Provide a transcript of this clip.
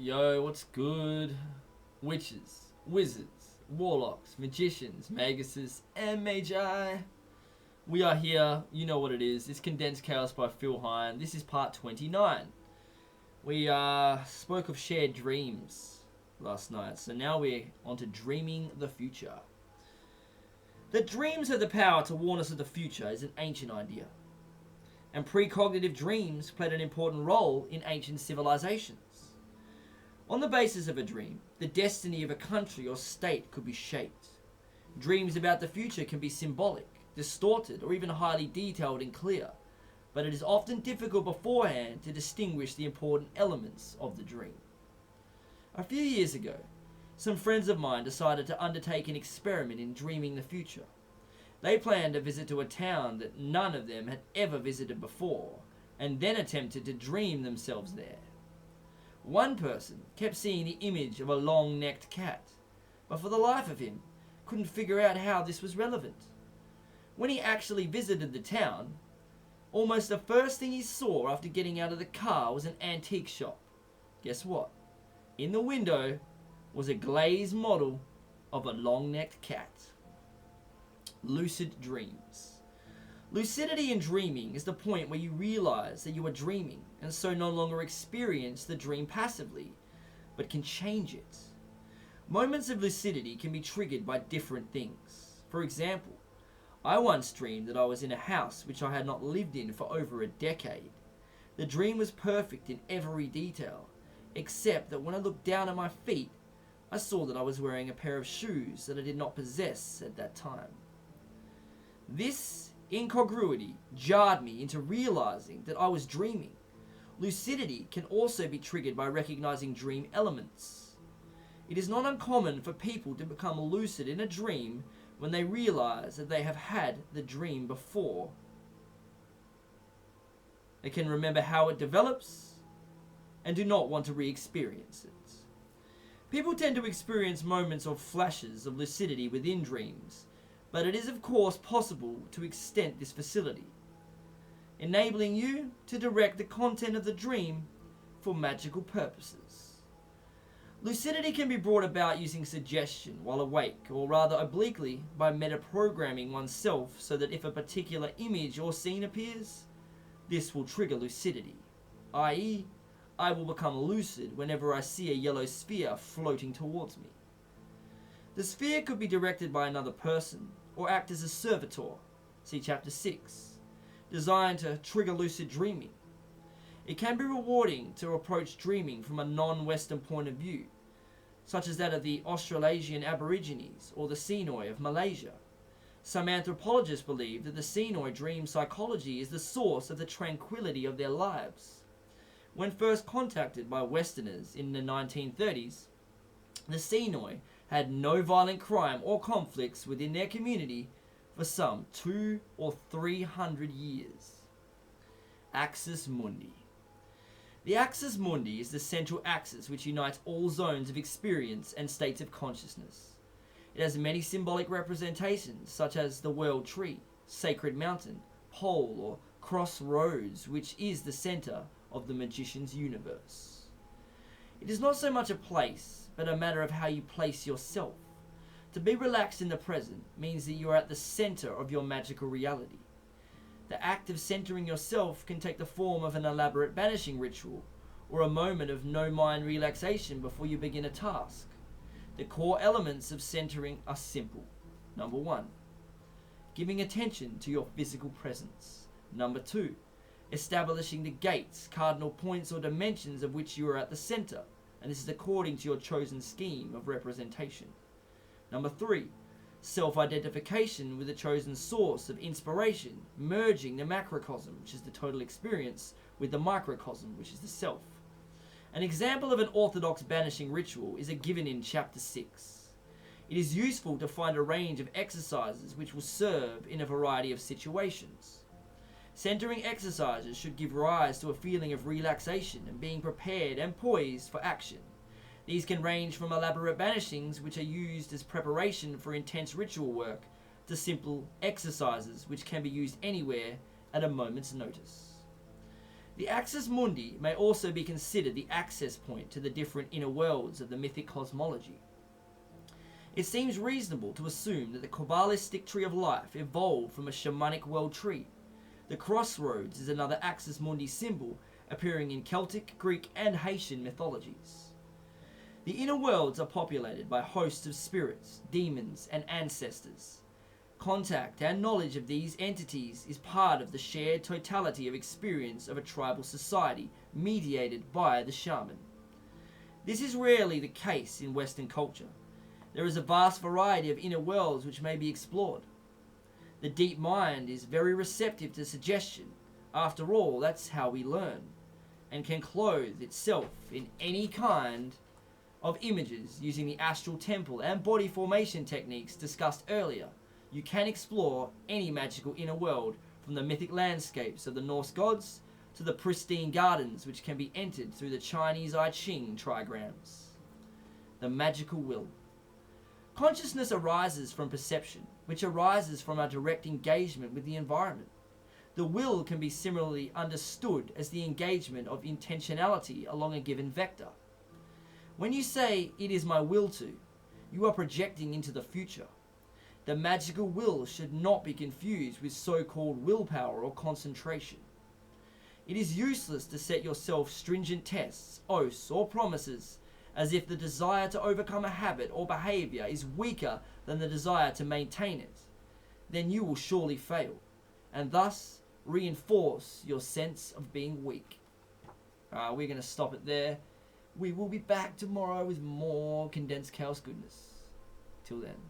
Yo, what's good? Witches, wizards, warlocks, magicians, maguses, and magi. We are here, you know what it is. It's Condensed Chaos by Phil Hine. This is part 29. We spoke of shared dreams last night, so now we're on to dreaming the future. That dreams have the power to warn us of the future is an ancient idea, and precognitive dreams played an important role in ancient civilizations. On the basis of a dream, the destiny of a country or state could be shaped. Dreams about the future can be symbolic, distorted, or even highly detailed and clear, but it is often difficult beforehand to distinguish the important elements of the dream. A few years ago, some friends of mine decided to undertake an experiment in dreaming the future. They planned a visit to a town that none of them had ever visited before, and then attempted to dream themselves there. One person kept seeing the image of a long-necked cat, but for the life of him, couldn't figure out how this was relevant. When he actually visited the town, almost the first thing he saw after getting out of the car was an antique shop. Guess what? In the window was a glazed model of a long-necked cat. Lucid dreams. Lucidity in dreaming is the point where you realize that you are dreaming and so no longer experience the dream passively, but can change it. Moments of lucidity can be triggered by different things. For example, I once dreamed that I was in a house which I had not lived in for over a decade. The dream was perfect in every detail, except that when I looked down at my feet, I saw that I was wearing a pair of shoes that I did not possess at that time. This incongruity jarred me into realizing that I was dreaming. Lucidity can also be triggered by recognizing dream elements. It is not uncommon for people to become lucid in a dream when they realize that they have had the dream before. They can remember how it develops and do not want to re-experience it. People tend to experience moments or flashes of lucidity within dreams, but it is of course possible to extend this facility, enabling you to direct the content of the dream for magical purposes. Lucidity can be brought about using suggestion while awake, or rather obliquely by metaprogramming oneself so that if a particular image or scene appears, this will trigger lucidity, i.e., I will become lucid whenever I see a yellow sphere floating towards me. The sphere could be directed by another person, or act as a servitor, see chapter 6, designed to trigger lucid dreaming. It can be rewarding to approach dreaming from a non-Western point of view, such as that of the Australasian Aborigines or the Senoi of Malaysia. Some anthropologists believe that the Senoi dream psychology is the source of the tranquility of their lives. When first contacted by Westerners in the 1930s, the Senoi had no violent crime or conflicts within their community for some 200 or 300 years. Axis Mundi. The axis mundi is the central axis which unites all zones of experience and states of consciousness. It has many symbolic representations such as the world tree, sacred mountain, pole, or crossroads, which is the center of the magician's universe. It is not so much a place, but a matter of how you place yourself. To be relaxed in the present means that you are at the center of your magical reality. The act of centering yourself can take the form of an elaborate banishing ritual, or a moment of no-mind relaxation before you begin a task. The core elements of centering are simple. Number 1, giving attention to your physical presence. Number 2, establishing the gates, cardinal points, or dimensions of which you are at the center, and this is according to your chosen scheme of representation. Number 3, self-identification with the chosen source of inspiration, merging the macrocosm, which is the total experience, with the microcosm, which is the self. An example of an orthodox banishing ritual is given in chapter 6. It is useful to find a range of exercises which will serve in a variety of situations. Centering exercises should give rise to a feeling of relaxation and being prepared and poised for action. These can range from elaborate banishings, which are used as preparation for intense ritual work, to simple exercises which can be used anywhere at a moment's notice. The axis mundi may also be considered the access point to the different inner worlds of the mythic cosmology. It seems reasonable to assume that the Kabbalistic tree of life evolved from a shamanic world tree. The crossroads is another axis mundi symbol appearing in Celtic, Greek, and Haitian mythologies. The inner worlds are populated by hosts of spirits, demons, and ancestors. Contact and knowledge of these entities is part of the shared totality of experience of a tribal society mediated by the shaman. This is rarely the case in Western culture. There is a vast variety of inner worlds which may be explored. The deep mind is very receptive to suggestion. After all, that's how we learn, and can clothe itself in any kind of images using the astral temple and body formation techniques discussed earlier. You can explore any magical inner world, from the mythic landscapes of the Norse gods to the pristine gardens which can be entered through the Chinese I Ching trigrams. The magical will. Consciousness arises from perception, which arises from our direct engagement with the environment. The will can be similarly understood as the engagement of intentionality along a given vector. When you say, "it is my will to," you are projecting into the future. The magical will should not be confused with so-called willpower or concentration. It is useless to set yourself stringent tests, oaths, or promises, as if the desire to overcome a habit or behavior is weaker than the desire to maintain it. Then you will surely fail, and thus reinforce your sense of being weak. We're going to stop it there. We will be back tomorrow with more Condensed Chaos goodness. Till then.